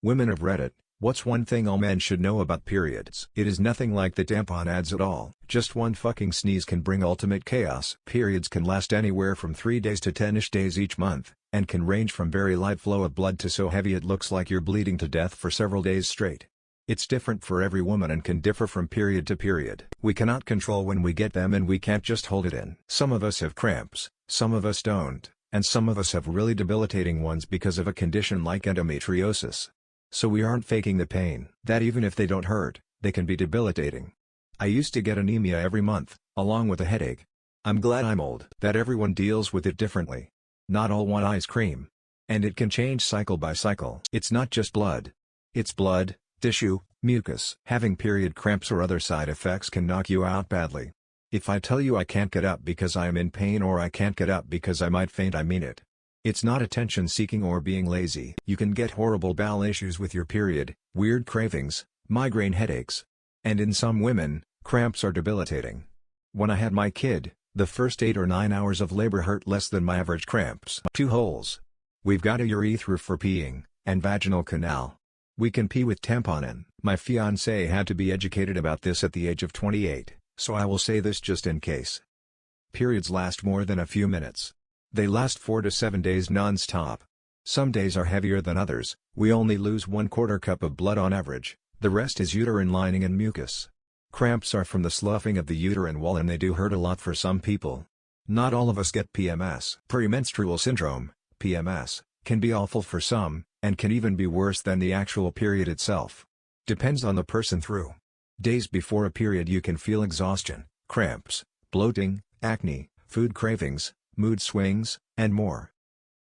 Women of Reddit, what's one thing all men should know about periods? It is nothing like the tampon ads at all. Just one fucking sneeze can bring ultimate chaos. Periods can last anywhere from 3 days to 10-ish days each month, and can range from very light flow of blood to so heavy it looks like you're bleeding to death for several days straight. It's different for every woman and can differ from period to period. We cannot control when we get them and we can't just hold it in. Some of us have cramps, some of us don't, and some of us have really debilitating ones because of a condition like endometriosis. So we aren't faking the pain. That even if they don't hurt, they can be debilitating. I used to get anemia every month, along with a headache. I'm glad I'm old. That everyone deals with it differently. Not all want ice cream. And it can change cycle by cycle. It's not just blood. It's blood, tissue, mucus. Having period cramps or other side effects can knock you out badly. If I tell you I can't get up because I am in pain or I can't get up because I might faint, I mean it. It's not attention-seeking or being lazy. You can get horrible bowel issues with your period, weird cravings, migraine headaches. And in some women, cramps are debilitating. When I had my kid, the first 8 or 9 hours of labor hurt less than my average cramps. 2 holes. We've got a urethra for peeing, and vaginal canal. We can pee with tampon in. My fiancé had to be educated about this at the age of 28, so I will say this just in case. Periods last more than a few minutes. They last 4 to 7 days non-stop. Some days are heavier than others. We only lose 1/4 cup of blood on average, the rest is uterine lining and mucus. Cramps are from the sloughing of the uterine wall and they do hurt a lot for some people. Not all of us get PMS. Premenstrual syndrome, PMS, can be awful for some, and can even be worse than the actual period itself. Depends on the person through. Days before a period you can feel exhaustion, cramps, bloating, acne, food cravings, mood swings, and more.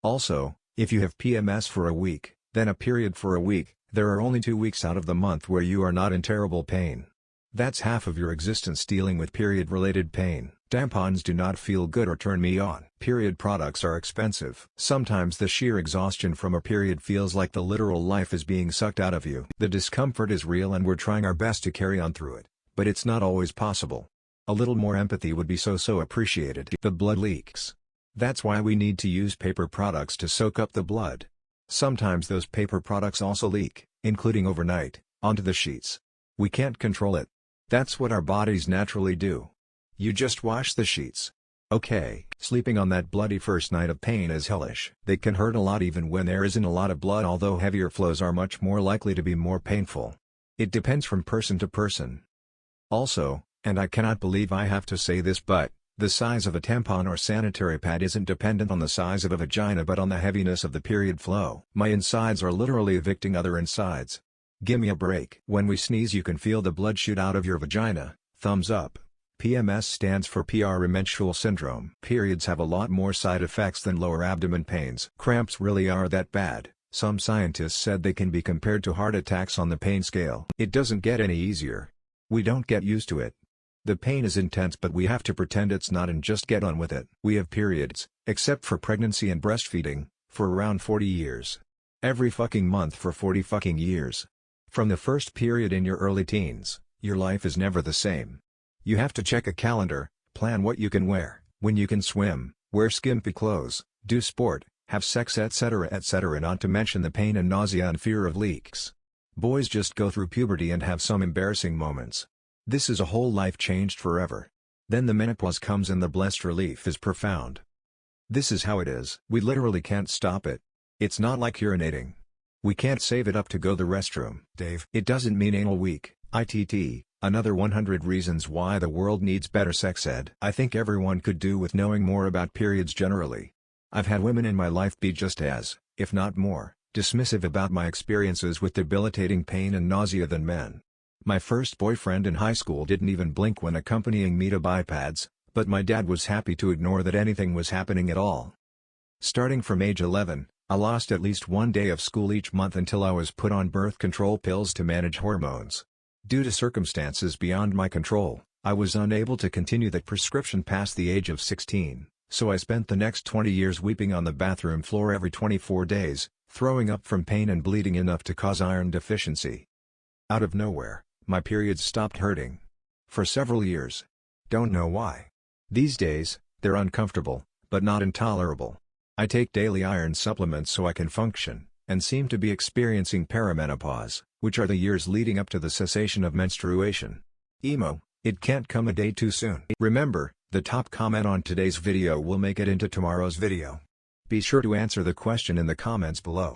Also, if you have PMS for a week, then a period for a week, there are only 2 weeks out of the month where you are not in terrible pain. That's half of your existence dealing with period-related pain. Tampons do not feel good or turn me on. Period products are expensive. Sometimes the sheer exhaustion from a period feels like the literal life is being sucked out of you. The discomfort is real and we're trying our best to carry on through it, but it's not always possible. A little more empathy would be so appreciated. The blood leaks. That's why we need to use paper products to soak up the blood. Sometimes those paper products also leak, including overnight, onto the sheets. We can't control it. That's what our bodies naturally do. You just wash the sheets. Okay, sleeping on that bloody first night of pain is hellish. They can hurt a lot even when there isn't a lot of blood, although heavier flows are much more likely to be more painful. It depends from person to person. Also, and I cannot believe I have to say this, but the size of a tampon or sanitary pad isn't dependent on the size of a vagina but on the heaviness of the period flow. My insides are literally evicting other insides. Gimme a break. When we sneeze you can feel the blood shoot out of your vagina. Thumbs up. PMS stands for premenstrual syndrome. Periods have a lot more side effects than lower abdomen pains. Cramps really are that bad. Some scientists said they can be compared to heart attacks on the pain scale. It doesn't get any easier. We don't get used to it. The pain is intense but we have to pretend it's not and just get on with it. We have periods, except for pregnancy and breastfeeding, for around 40 years. Every fucking month for 40 fucking years. From the first period in your early teens, your life is never the same. You have to check a calendar, plan what you can wear, when you can swim, wear skimpy clothes, do sport, have sex, etc., not to mention the pain and nausea and fear of leaks. Boys just go through puberty and have some embarrassing moments. This is a whole life changed forever. Then the menopause comes and the blessed relief is profound. This is how it is. We literally can't stop it. It's not like urinating. We can't save it up to go the restroom. Dave. It doesn't mean anal week, ITT, another 100 reasons why the world needs better sex ed. I think everyone could do with knowing more about periods generally. I've had women in my life be just as, if not more, dismissive about my experiences with debilitating pain and nausea than men. My first boyfriend in high school didn't even blink when accompanying me to buy pads, but my dad was happy to ignore that anything was happening at all. Starting from age 11, I lost at least 1 day of school each month until I was put on birth control pills to manage hormones. Due to circumstances beyond my control, I was unable to continue that prescription past the age of 16, so I spent the next 20 years weeping on the bathroom floor every 24 days, throwing up from pain and bleeding enough to cause iron deficiency. Out of nowhere, my periods stopped hurting. For several years. Don't know why. These days, they're uncomfortable, but not intolerable. I take daily iron supplements so I can function, and seem to be experiencing perimenopause, which are the years leading up to the cessation of menstruation. Emo, it can't come a day too soon. Remember, the top comment on today's video will make it into tomorrow's video. Be sure to answer the question in the comments below.